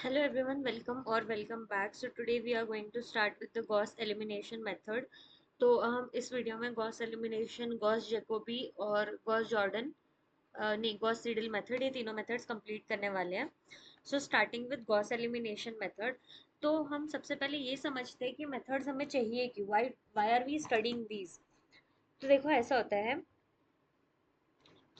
Hello everyone, welcome or welcome back. So today we are going to start with the Gauss elimination method. तो हम इस video में Gauss elimination, Gauss Jacobi और Gauss Jordan नहीं Gauss Seidel method, ये तीनों methods complete करने वाले हैं. So starting with Gauss elimination method. तो हम सबसे पहले ये समझते हैं कि मेथड्स हमें चाहिए क्यों, why are we studying these. तो देखो ऐसा होता है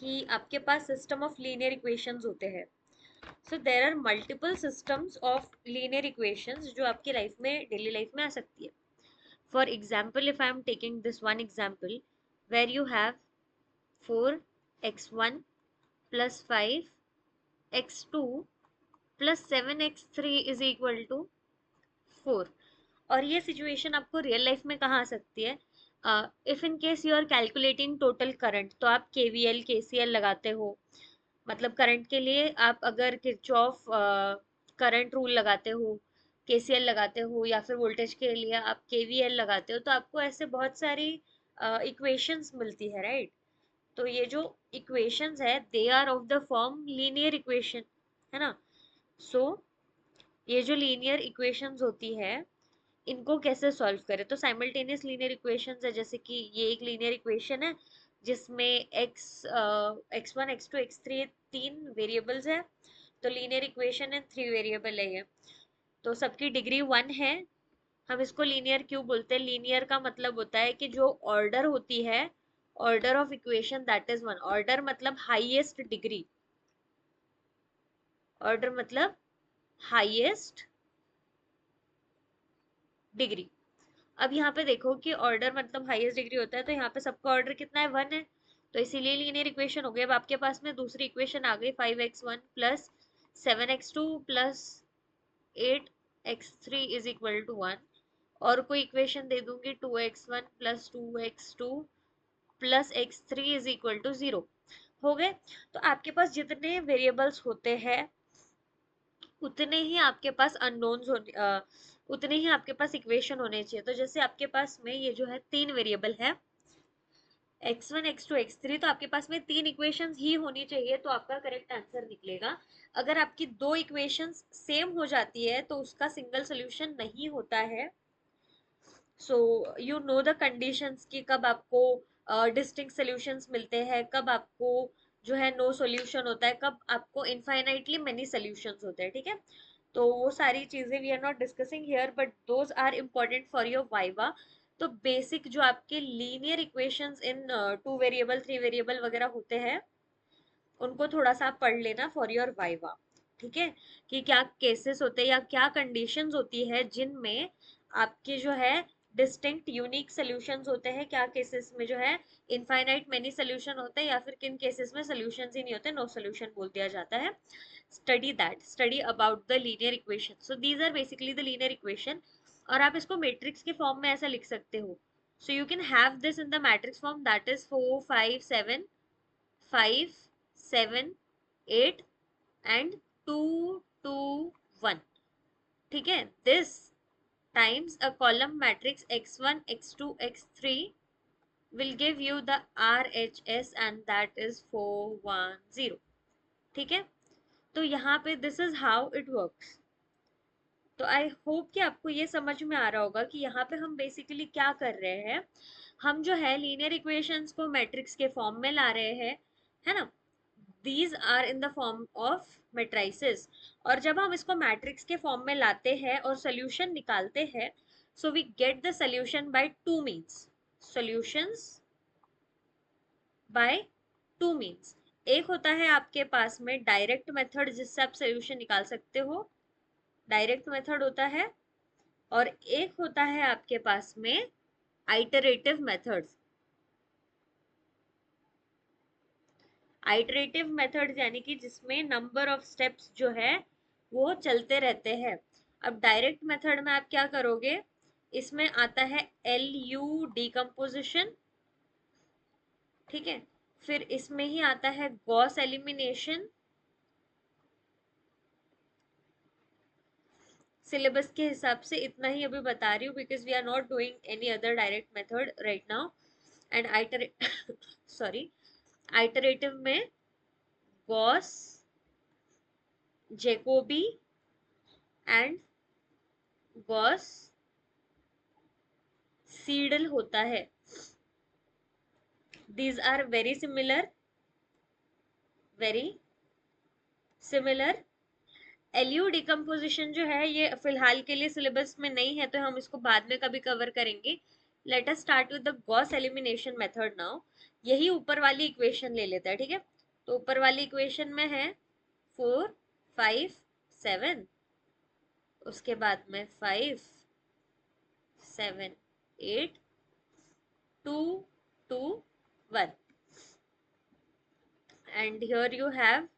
कि आपके पास सिस्टम ऑफ लीनियर इक्वेशंस होते हैं. So there are multiple systems of linear equations जो आपकी लाइफ में, डेली लाइफ में आ सकती है. For example, if I am taking this one example where you have 4x1 plus 5x2 plus 7x3 is equal to 4. और ये situation आपको रियल लाइफ में कहाँ आ सकती है? If in case you are calculating total current, तो आप केवीएल केसीएल लगाते हो. मतलब करंट के लिए आप अगर किरचॉफ करंट रूल लगाते हो, केसीएल लगाते हो, या फिर वोल्टेज के लिए आप केवीएल लगाते हो, तो आपको ऐसे बहुत सारी इक्वेशंस मिलती है, राइट? तो ये जो इक्वेशंस है they are of the form linear equation, है ना? सो ये जो लीनियर इक्वेशंस होती है, इनको कैसे सॉल्व करें? तो साइमल्टेनियस लीनियर इक्वेशंस है, जैसे कि ये एक लीनियर इक्वेशन है जिसमें x1 x2 x3 तीन वेरिएबल्स है. तो लीनियर इक्वेशन है, थ्री वेरिएबल है ये. तो सबकी डिग्री वन है. हम इसको लीनियर क्यों बोलते हैं? लीनियर का मतलब होता है कि जो ऑर्डर होती है, order of equation that is one. Order मतलब हाईएस्ट डिग्री, ऑर्डर मतलब हाईएस्ट डिग्री. अब यहाँ पे देखो कि ऑर्डर मतलब हाईएस्ट डिग्री होता है, तो यहाँ पे सबका ऑर्डर कितना है? वन है. तो इसीलिए लीनियर इक्वेशन हो गई. अब आपके पास में दूसरी इक्वेशन आ गई, 5x1 plus 7x2 plus 8x3 is equal to 1. और कोई इक्वेशन दे दूंगी, 2x1 plus 2x2 plus x3 is equal to 0. हो गए. तो आपके पास जितने वेरिएबल्स होते हैं उतने ही आपके पास अननोन्स होने उतने ही आपके पास इक्वेशन होने चाहिए. तो जैसे आपके पास में ये जो है तीन वेरिएबल है, x1 x2 x3, तो आपके पास में तीन इक्वेशंस ही होनी चाहिए, तो आपका करेक्ट आंसर निकलेगा. अगर आपकी दो इक्वेशंस सेम हो जाती है तो उसका सिंगल सोल्यूशन नहीं होता है. So you know the conditions कि कब आपको डिस्टिंक्ट सॉल्यूशंस मिलते हैं, कब आपको जो है नो सॉल्यूशन होता है, कब आपको इनफाइनाइटली मेनी सॉल्यूशंस होते हैं. ठीक है? तो वो सारी चीजें we are not discussing here, but those are important for your viva. तो बेसिक जो आपके linear equations in two variable, three variable वगैरह होते हैं, उनको थोड़ा सा आप पढ़ लेना फॉर योर वाइवा. ठीक है? कि क्या केसेस होते हैं या क्या कंडीशंस होती है जिनमें आपके जो है डिस्टिंक्ट यूनिक सॉल्यूशंस होते हैं, क्या केसेस में जो है इनफाइनाइट मेनी सॉल्यूशन होते हैं, या फिर किन केसेस में सॉल्यूशंस ही नहीं होते, नो सॉल्यूशन बोल दिया जाता है. Study about the linear equation. So these are basically the linear equation. और आप इसको मैट्रिक्स के फॉर्म में ऐसा लिख सकते हो. सो you can have this in the matrix form, that is 4 5 7 5 7 8 and 2 2 1. ठीक है? This times a column matrix x1 x2 x3 will give you the RHS and that is 410. ठीक है? तो यहाँ पे this is how it works. तो I hope कि आपको ये समझ में आ रहा होगा कि यहाँ पे हम बेसिकली क्या कर रहे हैं. हम जो है लीनियर इक्वेशंस को मैट्रिक्स के फॉर्म में ला रहे हैं, है ना? These are in the form of matrices. और जब हम इसको मैट्रिक्स के फॉर्म में लाते हैं और सोल्यूशन निकालते हैं, so we get the solution by two means. Solutions by two means. एक होता है आपके पास में डायरेक्ट मेथड जिससे आप सोल्यूशन निकाल सकते हो, डायरेक्ट मेथड होता है. और एक होता है आपके पास में आइटरेटिव मेथड्स. आइटरेटिव मेथड यानी कि जिसमें नंबर ऑफ स्टेप्स जो है वो चलते रहते हैं. अब डायरेक्ट मेथड में आप क्या करोगे? इसमें आता है एल यू डिकम्पोजिशन. ठीक है? फिर इसमें ही आता है गॉस एलिमिनेशन. सिलेबस के हिसाब से इतना ही अभी बता रही हूँ, because we are not doing any other direct method right now. And iter sorry, iterative में Gauss, Jacobi and Gauss Seidel होता है। These are very similar, very similar. LU decomposition जो है ये फिलहाल के लिए सिलेबस में नहीं है, तो हम इसको बाद में कभी कवर करेंगे। Let us start with the Gauss elimination method now. यही ऊपर वाली इक्वेशन ले लेता है, ठीक है। तो ऊपर वाली इक्वेशन में है 4 5 7, उसके बाद में 5 7 8 2 2 1, and here you have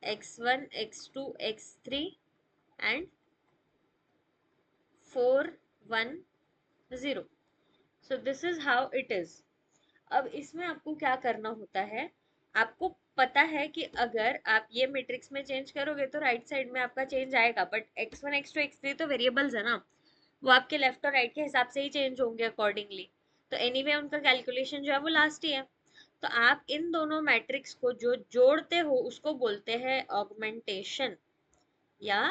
x1 x2 x3 and 4 1 0। so this is how it is। अब इसमें आपको क्या करना होता है, आपको पता है कि अगर आप ये मैट्रिक्स में चेंज करोगे तो राइट साइड में आपका चेंज आएगा, बट x1 x2 x3 तो वेरिएबल्स है ना, वो आपके लेफ्ट और राइट के हिसाब से ही चेंज होंगे अकॉर्डिंगली। तो एनीवे उनका कैलकुलेशन जो है वो लास्ट ही है। तो आप इन दोनों मैट्रिक्स को जो जोड़ते हो उसको बोलते हैं ऑगमेंटेशन या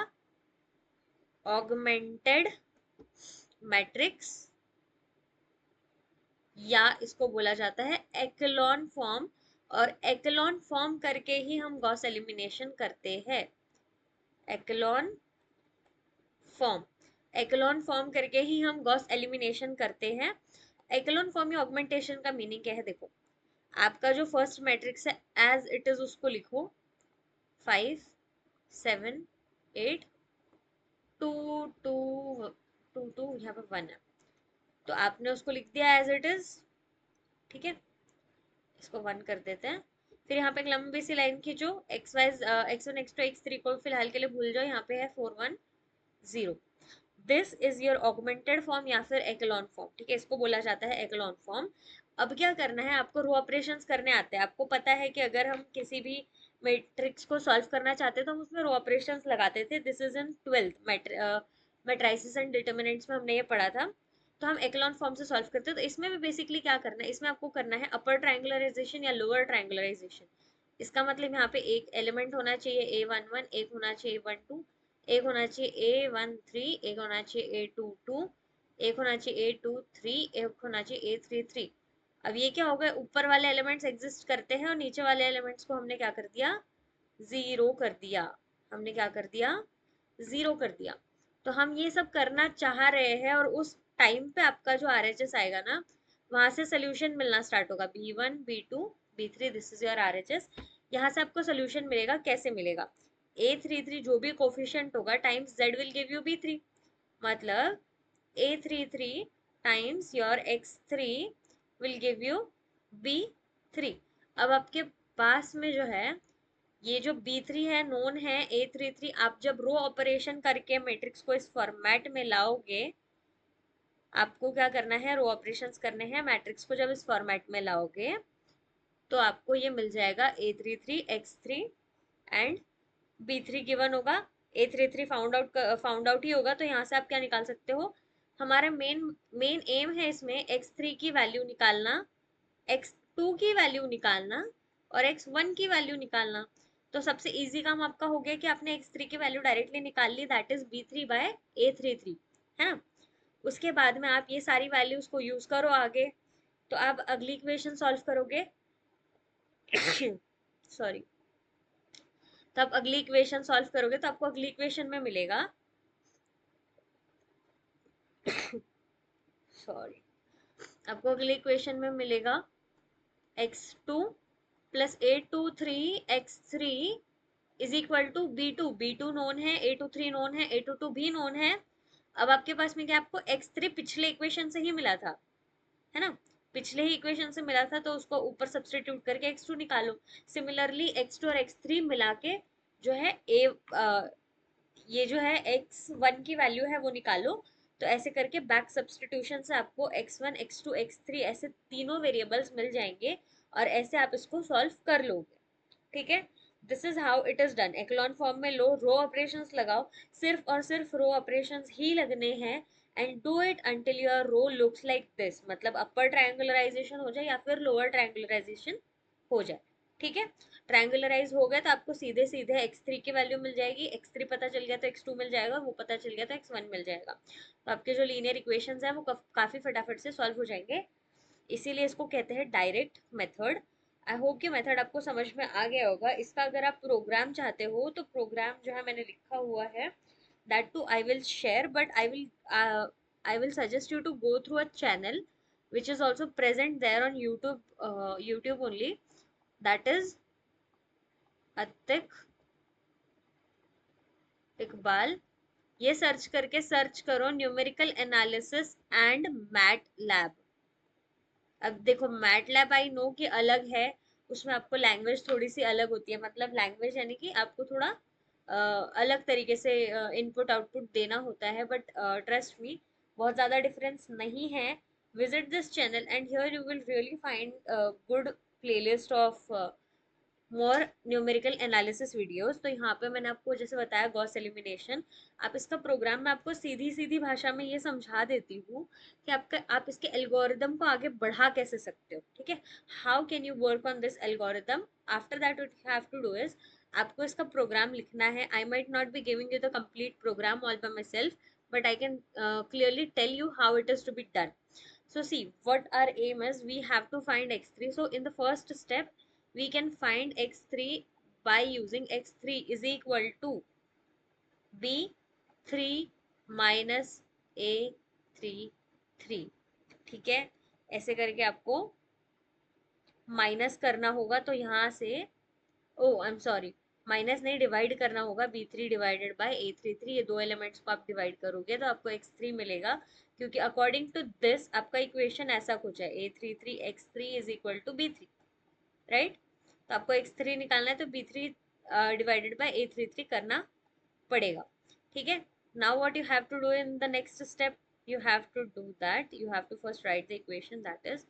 ऑगमेंटेड मैट्रिक्स, या इसको बोला जाता है एक्लोन फॉर्म। और एक्लोन फॉर्म करके ही हम गॉस एलिमिनेशन करते हैं। एक्लोन फॉर्म, एक्लोन फॉर्म करके ही हम गॉस एलिमिनेशन करते हैं। एक्लोन फॉर्म या ऑगमेंटेशन का मीनिंग क्या है, देखो आपका जो फर्स्ट मैट्रिक्स है एज इट इज उसको लिखो 5 7 8 2 2 2 2, यहाँ पे 1 है, तो आपने उसको लिख दिया एज इट इज, ठीक है। इसको 1 कर देते हैं। फिर यहाँ पे एक लंबी सी लाइन खींचो, x y x1 x2 x3 को फिलहाल के लिए भूल जाओ, यहाँ पे है 4 1 0। This is your augmented form या फिर एक्लोन फॉर्म, ठीक है, इसको बोला जाता है एक्लोन फॉर्म। अब क्या करना है, आपको रो ऑपरेशंस करने आते हैं। आपको पता है कि अगर हम किसी भी मैट्रिक्स को सॉल्व करना चाहते हैं तो हम उसमें रो ऑपरेशंस लगाते थे। This is in 12th matrices and determinants में हमने ये पढ़ा था। तो हम एक्लोन फॉर्म से सॉल्व करते हैं। तो इसमें भी बेसिकली क्या करना है, इसमें आपको करना है अपर ट्रायंगुलराइजेशन या लोअर ट्रायंगुलराइजेशन। इसका मतलब यहाँ पे एक एलिमेंट होना चाहिए A11, एक होना चाहिए A12, एक होना चाहिए A13, एक होना चाहिए A22, एक होना चाहिए A23, एक होना चाहिए A33। अब ये क्या हो गया, ऊपर वाले एलिमेंट्स एग्जिस्ट करते हैं और नीचे वाले एलिमेंट्स को हमने क्या कर दिया, जीरो कर दिया। हमने क्या कर दिया, जीरो कर दिया। तो हम ये सब करना चाह रहे हैं और उस टाइम पे आपका जो RHS आएगा ना, वहां से सोल्यूशन मिलना स्टार्ट होगा। B1 B2 B3, this is your RHS। यहाँ से आपको सोल्यूशन मिलेगा, कैसे मिलेगा, A33 जो भी कोफिशिएंट होगा times Z will give you B3। मतलब A33 times your X3 will give you B3। अब आपके पास में जो है ये जो B3 है नोन है A33, आप जब रो ऑपरेशन करके मैट्रिक्स को इस फॉर्मेट में लाओगे, आपको क्या करना है, रो ऑपरेशंस करने हैं, मैट्रिक्स को जब इस फॉर्मेट में लाओगे तो आपको ये मिल जाएगा A33 X3 and B3 given होगा। A33 फाउंड आउट ही होगा, तो यहाँ से आप क्या निकाल सकते हो, हमारा मेन मेन एम है इसमें X3 की वैल्यू निकालना, X2 की वैल्यू निकालना और X1 की वैल्यू निकालना। तो सबसे इजी काम आपका हो गया कि आपने X3 की वैल्यू डायरेक्टली निकाल ली, दैट इज B3/A33, है ना। उसके बाद में आप ये सारी वैल्यूज को यूज करो आगे। तो आप अगली इक्वेशन सॉल्व करोगे सॉरी, तो आप अगली इक्वेशन सॉल्व करोगे तो आपको अगली इक्वेशन में मिलेगा सॉरी, आपको अगली इक्वेशन में मिलेगा x2 plus A23 x3 is equal to B2 known है, A23 नोन है, A22 भी नोन है। अब आपके पास में क्या, आपको x3 पिछले इक्वेशन से ही मिला था, है ना, पिछले ही इक्वेशन से मिला था, तो उसको ऊपर सब्सटीट्यूट करके x2 निकालो। सिमिलरली x2 और x3 मिला के जो है ये जो है x1 की वैल्यू है वो निकालो। तो ऐसे करके बैक सब्सटीट्यूशन से आपको x1 x2 x3 ऐसे तीनों वेरिएबल्स मिल जाएंगे और ऐसे आप इसको सॉल्व कर लोगे, ठीक है। This is how it is done. Echelon form में लो रो ऑपरेशंस लगाओ, सिर्फ और सिर्फ रो ऑपरेशंस ही लगने हैं, and do it until your row looks like this, मतलब अपर ट्रायंगुलराइजेशन हो जाए या फिर लोअर ट्रायंगुलराइजेशन हो जाए। ठीक है, ट्रायंगुलराइज हो गया तो आपको सीधे सीधे x3 की वैल्यू मिल जाएगी, x3 पता चल गया तो x2 मिल जाएगा, वो पता चल गया तो x1 मिल जाएगा। तो आपके जो लीनियर इक्वेशंस है वो काफी फटाफट से सॉल्व हो जाएंगे, इसीलिए इसको कहते हैं डायरेक्ट मेथड। आई होप कि मेथड आपको समझ में आ गया होगा। इसका अगर आप प्रोग्राम चाहते हो तो प्रोग्राम जो है मैंने लिखा हुआ है, that too I will share, but I will suggest you to go through a channel which is also present there on YouTube only, that is Atiq Iqbal. ये सर्च करके सर्च करो numerical analysis and MATLAB. अब देखो mat lab I know कि अलग है, उसमें आपको लैंग्वेज थोड़ी सी अलग होती है, मतलब लैंग्वेज यानी कि आपको थोड़ा अलग तरीके से इनपुट आउटपुट देना होता है, बट ट्रस्ट मी बहुत ज़्यादा डिफरेंस नहीं है। Visit this channel and here you will really find good playlist of more numerical analysis videos. तो यहाँ पे मैंने आपको जैसे बताया गॉस एलिमिनेशन, आप इसका प्रोग्राम मैं आपको सीधी सीधी भाषा में ये समझा देती हूँ कि आप इसके एल्गोरिदम को आगे बढ़ा कैसे सकते हो, ठीक है। How can you work on this algorithm, after that what you have to do is आपको इसका प्रोग्राम लिखना है। I might not be giving you the complete program all by myself, but I can clearly tell you how it is to be done. So see, what our aim is, we have to find x3. So in the first step, we can find x3 by using x3 is equal to b3 minus a3 ठीक है। ऐसे करके आपको minus करना होगा, तो यहाँ से ओ आई एम सॉरी, माइनस नहीं डिवाइड करना होगा, b3 डिवाइडेड बाय a33, ये दो एलिमेंट्स को आप डिवाइड करोगे तो आपको x3 मिलेगा, क्योंकि अकॉर्डिंग टू दिस आपका इक्वेशन ऐसा कुछ है, a33 x3 is equal to b3, right. तो आपको x3 निकालना है तो b3 डिवाइडेड बाय a33 करना पड़ेगा, ठीक है। Now what you have to do in the next step, you have to do that, you have to first write the equation, that is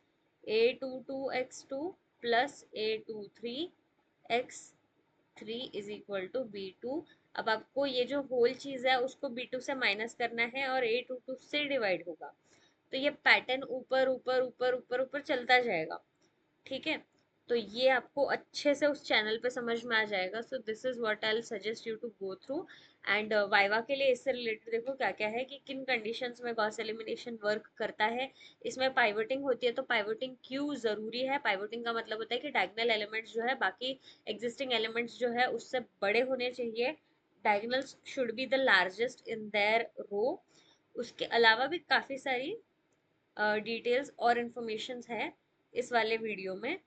a22x2 plus a23x3 is equal to b2। अब आपको ये जो whole चीज है उसको b2 से minus करना है और a22 से डिवाइड होगा, तो ये पैटर्न ऊपर ऊपर ऊपर ऊपर ऊपर चलता जाएगा, ठीक है। तो ये आपको अच्छे से उस चैनल पे समझ में आ जाएगा। So this is what I suggest you to go through. And viva के लिए इससे रिलेटेड देखो क्या क्या है कि किन कंडीशंस में गॉस एलिमिनेशन वर्क करता है। इसमें पाइवटिंग होती है, तो पाइवटिंग क्यों जरूरी है, पाइवटिंग का मतलब होता है कि डायगोनल एलिमेंट्स जो है बाकी एग्जिस्टिंग एलिमेंट्स जो है उससे बड़े होने चाहिए, diagonals should be the largest in their row. उसके अलावा भी काफी सारी डिटेल्स और इंफॉर्मेशन है इस वाले वीडियो में।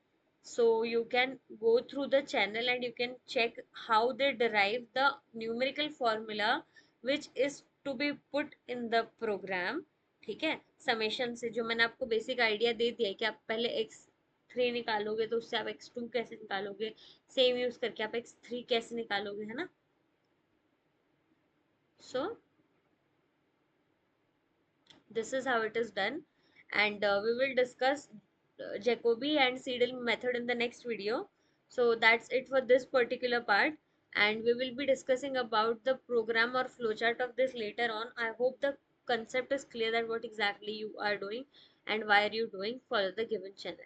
So you can go through the channel and you can check how they derive the numerical formula which is to be put in the program, ठीक है। समेशन से जो मैंने आपको बेसिक आइडिया दे दिया है कि आप पहले x3 निकालोगे तो उससे आप x2 कैसे निकालोगे, सेम यूज करके आप x3 कैसे निकालोगे, है ना। सो this is how it is done, and we will discuss Jacobi and Seidel method in the next video. So that's it for this particular part, and we will be discussing about the program or flowchart of this later on. I hope the concept is clear that what exactly you are doing and why are you doing, follow the given channel.